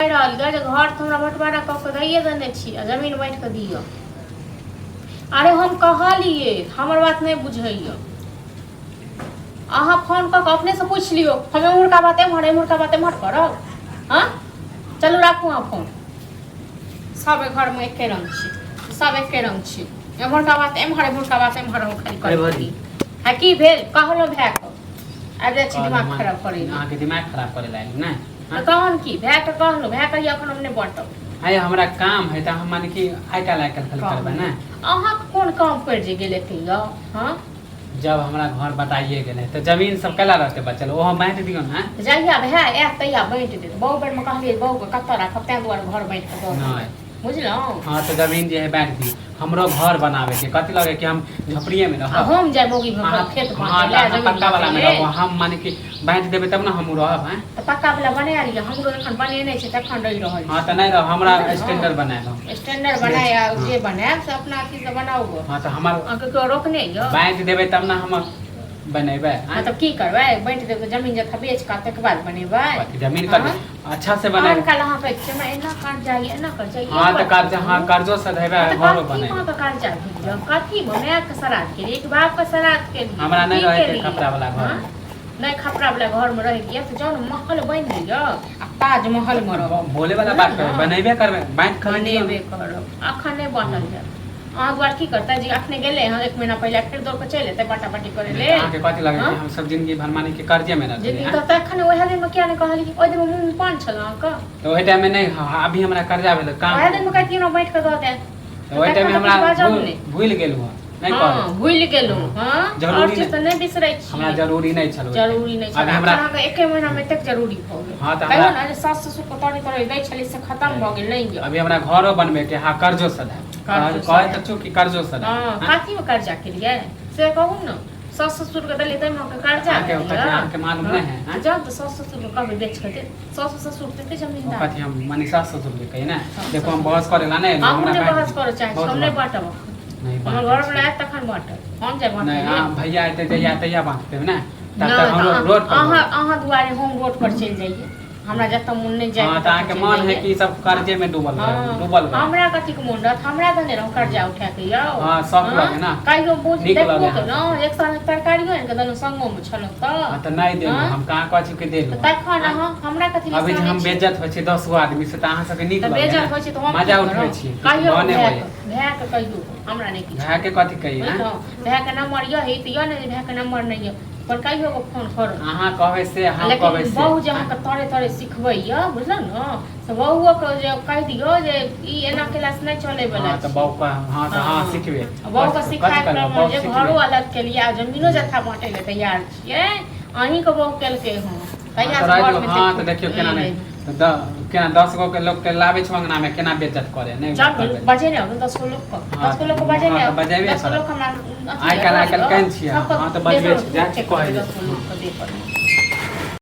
घर तो हमरा बंटवारा कऽ के दैये देने छी जमीन बांट के दियो। अरे हम कहलिए हमर बात नहीं बुझैया। अहाँ फोन कऽ के अपने से पूछ लियो हम मुर्गा बात एम्हर करब। हाँ चलू राखू अहाँ फोन। सब घर में एके रंग छी, सब एके रंग छी। एम्हरका बात एम्हर हम खाली करबी है की भेल कहलो भए के आबि जाइ छी दिमाग खराब करे अहाँ के दिमाग खराब करे लायक ना तो कहन की भए के कहलो भए के अपन हमने बांटब। है हमरा काम है त हम माने कि आइ काल खाली करबे ना। अहाँ कोन काम कर जे गेले थे यो। हां जब हमरा घर बताइए गेले त जमीन सब केला रहते बचल ओ हम बांट दियो ना। जहिया भए ए तैया बांट दे बहु बेर में कहलिए बहु के कत्ता राखब तै दुआरे घर बांट के दो नहीं बुझलो। हां तो जमीन जे है बांट दी हमरो घर बनावे के कथि लगे कि हम झोपड़िए में रहब। हम जाय मोगी में खेत बांटे ले जमीन पक्का वाला में रहब हम माने कि बांट देबे तब ना हम रहब। हैं त पक्का वाला बना लिया हमरो एखन बनेने छै तखन रहि रहल। हां त नहीं रह हमरा स्टैंडर्ड बनाए दो स्टैंडर्ड बनाए जे बनाए से अपना अथी से बनाओ। हां त हमर के रोकने यो बांट देबे तब ना हम बनेबे। हां त की करबै बांट देब जमीन जथा बेच का तक बाद बनेबै जमीन का अच्छा से बने कल अहाँ कहै छै मैं एना कर जाइए एना कर जाइए। हां त कर्ज हां कर्जो से देबे घरो बने हां त कर्जा भेजो कथी बने के सराद के एक बाप का सराद के हमरा नहीं रहे के खपरा वाला घर नहीं खपरा वाला घर में रह गया तो जौन महल बन गया आ ताजमहल में रहो बोले वाला बात कर बनेबे करबे बांट बनेबे करब अखन नहीं बांटल जाय। अहाँ द्वार की करता जी अखने गेले हां एक महीना पहले फिर दौड़ के चल एते बाटा बाटी करे ले। अहाँ के कथि लगे हम सब जिंदगी भर माने के कर्जे में रहते हैं जिंदगी त अखने ओहे दिन में क्या ने कहली कि ओइ दिन में मुंह पान छल अहाँ का तो ओइ टाइम में नहीं अभी हमरा कर्जा भेल काम ओहे दिन में कहती न बैठ के द दे तो ओइ टाइम में हमरा भूल गेलु नहीं कहल भूल गेलु। हां और चीज त नहीं बिसरै छी हमरा जरूरी नहीं छल जरूरी नहीं छल हमरा अहाँ के एक महीना में तक जरूरी भ गेल। हां त कहियो ना जे सास ससुर को तोड़ी तोड़ी दै छली से खत्म भ गेल नहीं अभी हमरा घरो बनबे के हां कर्जो सदा कहे त छु कि कर्जो सदा। हां काठी में कर्जा के लिए से कहू न सास ससुर के दले तै में कर्जा के मालूम नहीं है जब तो सास ससुर को कभी बेच के दे सास ससुर ते जमीनदार कथि हम माने सास ससुर के कही ना देखो हम बहस करेला नहीं हमरा बहस करो चाहे हमने बाटब नहीं हमर घर में आए तखन बाटब हम जाय बाटब नहीं हां भैया आते तैया बांटते ना तब तक हम रोड पर अहाँ दुआरे हम रोड पर चल जाइए हमरा जत मन नहीं जाय। हां ताके मन है कि सब कर्जे में डूबल हमरा कथि के मन रहत हमरा दने रह कर्जा उठा के यौ। हां सब लगे ना कहियो बुझ देखो त न एक साल तरकारियो इनके दनो संगो में छल त हां त नहीं दे हम कहां कछु के दे तखन हमरा कथि अभी हम बेइज्जत होय छै 10 गो आदमी से त अहाँ सब के नीक लगे बेइज्जत होय छै त हम मजा उठबै छी कहियो बने होय भए के कहियो हमरा नहीं किछ भए के कथि कही ना भए के नंबर यो है त यो नहीं भए के नंबर नहीं पर कहियो को फोन करो अहाँ कहबै से हम कहबै से बहु जे हम के तरे तरे सिखबै य बुझल न से बहुओ के जे कह दियो जे ई एना क्लास नहीं चले वाला हां त बहु का हां त हां सिखबे बहु का सिखाए क्रम जे घरो अलग के लिए जमीनो जथा बांटे ले तैयार छियै अहीं के बहु केल के हम तैयार घर में हां त देखियो केना नहीं केना 10 गो के लोग के लावे छ अंगना में केना बेइज्जत करे नहीं जब बजे ने 10 गो लोग को 10 गो लोग को बजे ने 10 गो लोग हमरा आइ काल कहन छियै हां त बजबे छै जा कह 10 गो लोग को दे पर